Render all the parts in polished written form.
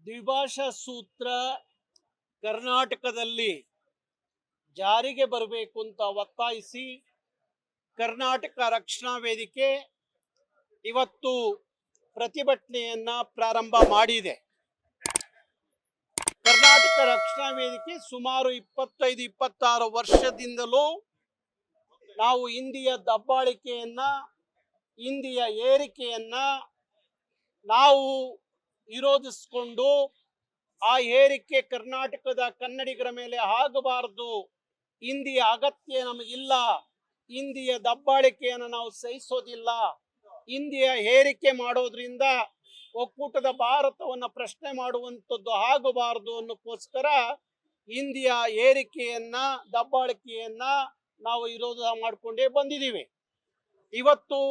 ದ್ವಿಭಾಷಾ ಸೂತ್ರ ಕರ್ನಾಟಕದಲ್ಲಿ ಜಾರಿಗೆ ಬರಬೇಕು ಅಂತ ಒತ್ತಾಯಿಸಿ ಕರ್ನಾಟಕ ರಕ್ಷಣಾ ವೇದಿಕೆ ಇವತ್ತು ಪ್ರತಿಭಟನೆಯನ್ನ ಪ್ರಾರಂಭ ಮಾಡಿದೆ. ಕರ್ನಾಟಕ ರಕ್ಷಣಾ ವೇದಿಕೆ ಸುಮಾರು 25-26 ವರ್ಷದಿಂದಲೂ ನಾವು ಹಿಂದಿಯ ದಬ್ಬಾಳಿಕೆಯನ್ನ, ಹಿಂದಿಯ ಏರಿಕೆಯನ್ನ ನಾವು ವಿರೋಧಿಸಿಕೊಂಡು ಆ ಏರಿಕೆ ಕರ್ನಾಟಕದ ಕನ್ನಡಿಗರ ಮೇಲೆ ಆಗಬಾರದು, ಹಿಂದಿಯ ಅಗತ್ಯ ನಮಗಿಲ್ಲ, ಹಿಂದಿಯ ದಬ್ಬಾಳಿಕೆಯನ್ನು ನಾವು ಸಹಿಸೋದಿಲ್ಲ, ಹಿಂದಿಯ ಏರಿಕೆ ಮಾಡೋದ್ರಿಂದ ಒಕ್ಕೂಟದ ಭಾರತವನ್ನು ಪ್ರಶ್ನೆ ಮಾಡುವಂಥದ್ದು ಆಗಬಾರದು ಅನ್ನೋಕ್ಕೋಸ್ಕರ ಹಿಂದಿಯ ಏರಿಕೆಯನ್ನ, ದಬ್ಬಾಳಿಕೆಯನ್ನ ನಾವು ವಿರೋಧ ಮಾಡಿಕೊಂಡೇ ಬಂದಿದ್ದೀವಿ. ಇವತ್ತು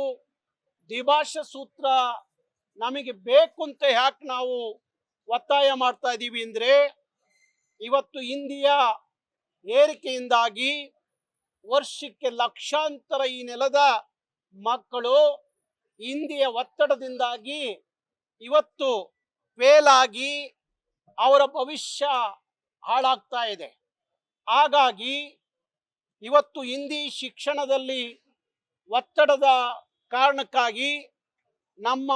ದ್ವಿಭಾಷಾ ಸೂತ್ರ ನಮಗೆ ಬೇಕು ಅಂತ ಯಾಕೆ ನಾವು ಒತ್ತಾಯ ಮಾಡ್ತಾ ಇದ್ದೀವಿ ಅಂದ್ರೆ, ಇವತ್ತು ಹಿಂದಿಯ ಏರಿಕೆಯಿಂದಾಗಿ ವರ್ಷಕ್ಕೆ ಲಕ್ಷಾಂತರ ಈ ನೆಲದ ಮಕ್ಕಳು ಹಿಂದಿಯ ಒತ್ತಡದಿಂದಾಗಿ ಇವತ್ತು ಫೇಲ್ ಆಗಿ ಅವರ ಭವಿಷ್ಯ ಹಾಳಾಗ್ತಾ ಇದೆ. ಹಾಗಾಗಿ ಇವತ್ತು ಹಿಂದಿ ಶಿಕ್ಷಣದಲ್ಲಿ ಒತ್ತಡದ ಕಾರಣಕ್ಕಾಗಿ ನಮ್ಮ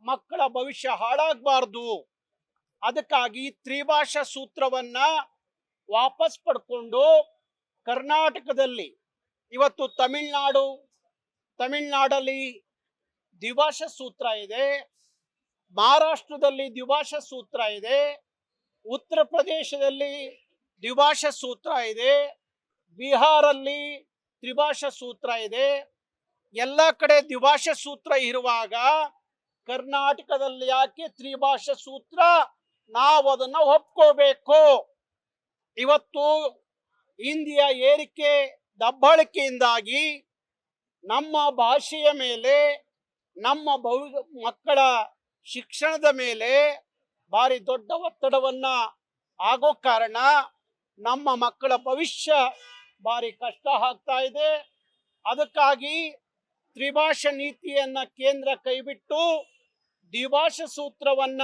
ಮಕ್ಕಳ ಭವಿಷ್ಯ ಹಾಳಾಗಬಾರ್ದು, ಅದಕ್ಕಾಗಿ ತ್ರಿಭಾಷಾ ಸೂತ್ರವನ್ನ ವಾಪಸ್ ಪಡ್ಕೊಂಡು ಕರ್ನಾಟಕದಲ್ಲಿ ಇವತ್ತು ತಮಿಳ್ನಾಡಲ್ಲಿ ದ್ವಿಭಾಷಾ ಸೂತ್ರ ಇದೆ, ಮಹಾರಾಷ್ಟ್ರದಲ್ಲಿ ದ್ವಿಭಾಷಾ ಸೂತ್ರ ಇದೆ, ಉತ್ತರ ಪ್ರದೇಶದಲ್ಲಿ ದ್ವಿಭಾಷಾ ಸೂತ್ರ ಇದೆ, ಬಿಹಾರಲ್ಲಿ ತ್ರಿಭಾಷಾ ಸೂತ್ರ ಇದೆ. ಎಲ್ಲ ಕಡೆ ದ್ವಿಭಾಷಾ ಸೂತ್ರ ಇರುವಾಗ ಕರ್ನಾಟಕದಲ್ಲಿ ಯಾಕೆ ತ್ರಿಭಾಷಾ ಸೂತ್ರ? ನಾವು ಅದನ್ನ ಒಪ್ಕೋಬೇಕು. ಇವತ್ತು ಹಿಂದಿಯ ಏರಿಕೆ ದಬ್ಬಾಳಿಕೆಯಿಂದಾಗಿ ನಮ್ಮ ಭಾಷೆಯ ಮೇಲೆ, ನಮ್ಮ ಮಕ್ಕಳ ಶಿಕ್ಷಣದ ಮೇಲೆ ಭಾರಿ ದೊಡ್ಡ ಒತ್ತಡವನ್ನ ಆಗೋ ಕಾರಣ ನಮ್ಮ ಮಕ್ಕಳ ಭವಿಷ್ಯ ಭಾರಿ ಕಷ್ಟ ಆಗ್ತಾ ಇದೆ. ಅದಕ್ಕಾಗಿ ತ್ರಿಭಾಷಾ ನೀತಿಯನ್ನ ಕೇಂದ್ರ ಕೈಬಿಟ್ಟು ದ್ವಿಭಾಷಾ ಸೂತ್ರವನ್ನ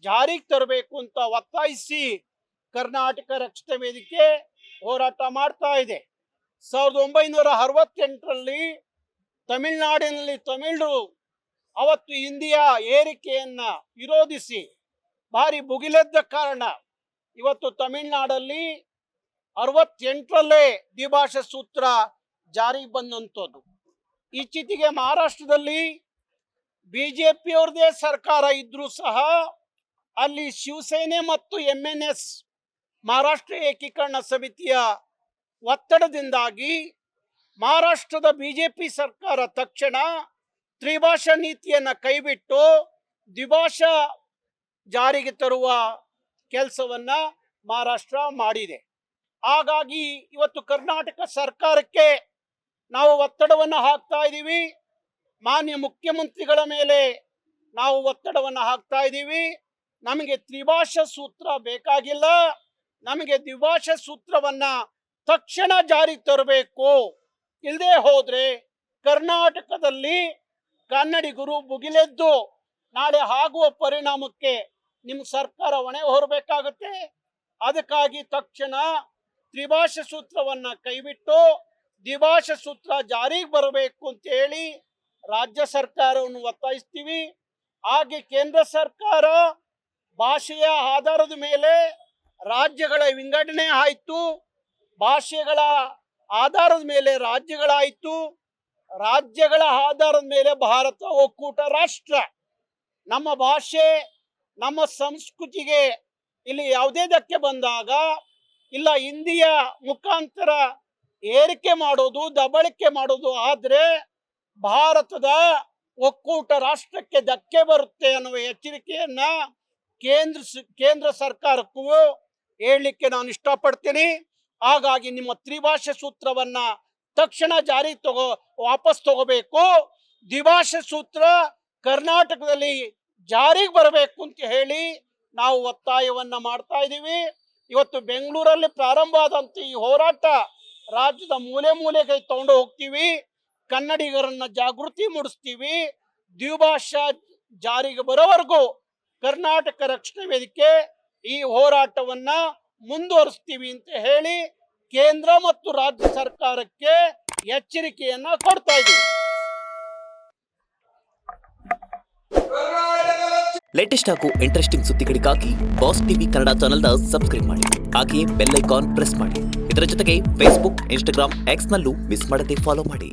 ಜಾರಿಗೆ ತರಬೇಕು ಅಂತ ಒತ್ತಾಯಿಸಿ ಕರ್ನಾಟಕ ರಕ್ಷಣಾ ವೇದಿಕೆ ಹೋರಾಟ ಮಾಡ್ತಾ ಇದೆ. 1968ರಲ್ಲಿ ತಮಿಳುನಾಡಿನಲ್ಲಿ ತಮಿಳರು ಅವತ್ತು ಹಿಂದಿಯ ಏರಿಕೆಯನ್ನ ವಿರೋಧಿಸಿ ಭಾರಿ ಭುಗಿಲೆದ್ದ ಕಾರಣ ಇವತ್ತು ತಮಿಳುನಾಡಲ್ಲಿ 68ರಲ್ಲೇ ದ್ವಿಭಾಷಾ ಸೂತ್ರ ಜಾರಿಗೆ ಬಂದಂಥದ್ದು. ಇತ್ತೀಚೆಗೆ ಮಹಾರಾಷ್ಟ್ರದಲ್ಲಿ ಬಿಜೆಪಿಯವ್ರದೇ ಸರ್ಕಾರ ಇದ್ರೂ ಸಹ ಅಲ್ಲಿ ಶಿವಸೇನೆ ಮತ್ತು MNS ಮಹಾರಾಷ್ಟ್ರ ಏಕೀಕರಣ ಸಮಿತಿಯ ಒತ್ತಡದಿಂದಾಗಿ ಮಹಾರಾಷ್ಟ್ರದ ಬಿಜೆಪಿ ಸರ್ಕಾರ ತಕ್ಷಣ ತ್ರಿಭಾಷಾ ನೀತಿಯನ್ನ ಕೈಬಿಟ್ಟು ದ್ವಿಭಾಷಾ ಜಾರಿಗೆ ತರುವ ಕೆಲಸವನ್ನ ಮಹಾರಾಷ್ಟ್ರ ಮಾಡಿದೆ. ಹಾಗಾಗಿ ಇವತ್ತು ಕರ್ನಾಟಕ ಸರ್ಕಾರಕ್ಕೆ ನಾವು ಒತ್ತಡವನ್ನು ಹಾಕ್ತಾ ಇದ್ದೀವಿ. ಮಾನ್ಯ ಮುಖ್ಯಮಂತ್ರಿಗಳ ಮೇಲೆ ನಾವು ಒತ್ತಡವನ್ನು ಹಾಕ್ತಾ ಇದ್ದೀವಿ. ನಮಗೆ ತ್ರಿಭಾಷಾ ಸೂತ್ರ ಬೇಕಾಗಿಲ್ಲ, ನಮಗೆ ದ್ವಿಭಾಷಾ ಸೂತ್ರವನ್ನ ತಕ್ಷಣ ಜಾರಿಗೆ ತರಬೇಕು. ಇಲ್ಲದೆ ಹೋದ್ರೆ ಕರ್ನಾಟಕದಲ್ಲಿ ಕನ್ನಡಿಗರು ಭುಗಿಲೆದ್ದು ನಾಳೆ ಆಗುವ ಪರಿಣಾಮಕ್ಕೆ ನಿಮ್ಮ ಸರ್ಕಾರ ಹೊಣೆ ಹೊರಬೇಕಾಗುತ್ತೆ. ಅದಕ್ಕಾಗಿ ತಕ್ಷಣ ತ್ರಿಭಾಷಾ ಸೂತ್ರವನ್ನ ಕೈಬಿಟ್ಟು ದ್ವಿಭಾಷಾ ಸೂತ್ರ ಜಾರಿಗೆ ಬರಬೇಕು ಅಂತ ಹೇಳಿ ರಾಜ್ಯ ಸರ್ಕಾರವನ್ನು ಒತ್ತಾಯಿಸ್ತೀವಿ. ಹಾಗೆ ಕೇಂದ್ರ ಸರ್ಕಾರ ಭಾಷೆಯ ಆಧಾರದ ಮೇಲೆ ರಾಜ್ಯಗಳ ವಿಂಗಡಣೆ ಆಯಿತು, ಭಾಷೆಗಳ ಆಧಾರದ ಮೇಲೆ ರಾಜ್ಯಗಳಾಯಿತು, ರಾಜ್ಯಗಳ ಆಧಾರದ ಮೇಲೆ ಭಾರತ ಒಕ್ಕೂಟ ರಾಷ್ಟ್ರ. ನಮ್ಮ ಭಾಷೆ, ನಮ್ಮ ಸಂಸ್ಕೃತಿಗೆ ಇಲ್ಲಿ ಯಾವುದೇ ಧಕ್ಕೆ ಬಂದಾಗ ಇಲ್ಲ ಹಿಂದಿಯ ಮುಖಾಂತರ ಏರಿಕೆ ಮಾಡೋದು, ದಬ್ಬಾಳಿಕೆ ಮಾಡೋದು ಆದ್ರೆ ಭಾರತದ ಒಕ್ಕೂಟ ರಾಷ್ಟ್ರಕ್ಕೆ ಧಕ್ಕೆ ಬರುತ್ತೆ ಅನ್ನುವ ಎಚ್ಚರಿಕೆಯನ್ನ ಕೇಂದ್ರ ಸರ್ಕಾರಕ್ಕೂ ಹೇಳಲಿಕ್ಕೆ ನಾನು ಇಷ್ಟಪಡ್ತೀನಿ. ಹಾಗಾಗಿ ನಿಮ್ಮ ತ್ರಿಭಾಷಾ ಸೂತ್ರವನ್ನ ತಕ್ಷಣ ವಾಪಸ್ ತಗೋಬೇಕು. ದ್ವಿಭಾಷಾ ಸೂತ್ರ ಕರ್ನಾಟಕದಲ್ಲಿ ಜಾರಿಗೆ ಬರಬೇಕು ಅಂತ ಹೇಳಿ ನಾವು ಒತ್ತಾಯವನ್ನ ಮಾಡ್ತಾ ಇದ್ದೀವಿ. ಇವತ್ತು ಬೆಂಗಳೂರಲ್ಲಿ ಪ್ರಾರಂಭ ಆದಂತ ಈ ಹೋರಾಟ ರಾಜ್ಯದ ಮೂಲೆ ಮೂಲೆಗೆ ತಗೊಂಡು ಹೋಗ್ತೀವಿ. ಕನ್ನಡಿಗರನ್ನ ಜಾಗೃತಿ ಮೂಡಿಸ್ತೀವಿ. ದ್ವಿಭಾಷಾ ಜಾರಿಗೆ ಬರೋವರೆಗೂ ಕರ್ನಾಟಕ ರಕ್ಷಣಾ ವೇದಿಕೆ ಈ ಹೋರಾಟವನ್ನ ಮುಂದುವರಿಸ್ತೀವಿ ಅಂತ ಹೇಳಿ ಕೇಂದ್ರ ಮತ್ತು ರಾಜ್ಯ ಸರ್ಕಾರಕ್ಕೆ ಎಚ್ಚರಿಕೆಯನ್ನ ಕೊಡ್ತಾ ಇದ್ದೀವಿ. ಲೇಟೆಸ್ಟ್ ಹಾಗೂ ಇಂಟ್ರೆಸ್ಟಿಂಗ್ ಸುದ್ದಿಗಳಿಗಾಗಿ ಬಾಸ್ ಟಿವಿ ಕನ್ನಡ ಚಾನೆಲ್ನ ಸಬ್ಸ್ಕ್ರೈಬ್ ಮಾಡಿ. ಹಾಗೆಯೇ ಬೆಲ್ ಐಕಾನ್ ಪ್ರೆಸ್ ಮಾಡಿ. ಇದರ ಜೊತೆಗೆ ಫೇಸ್ಬುಕ್, ಇನ್ಸ್ಟಾಗ್ರಾಮ್, ಎಕ್ಸ್ನಲ್ಲೂ ಮಿಸ್ ಮಾಡದೆ ಫಾಲೋ ಮಾಡಿ.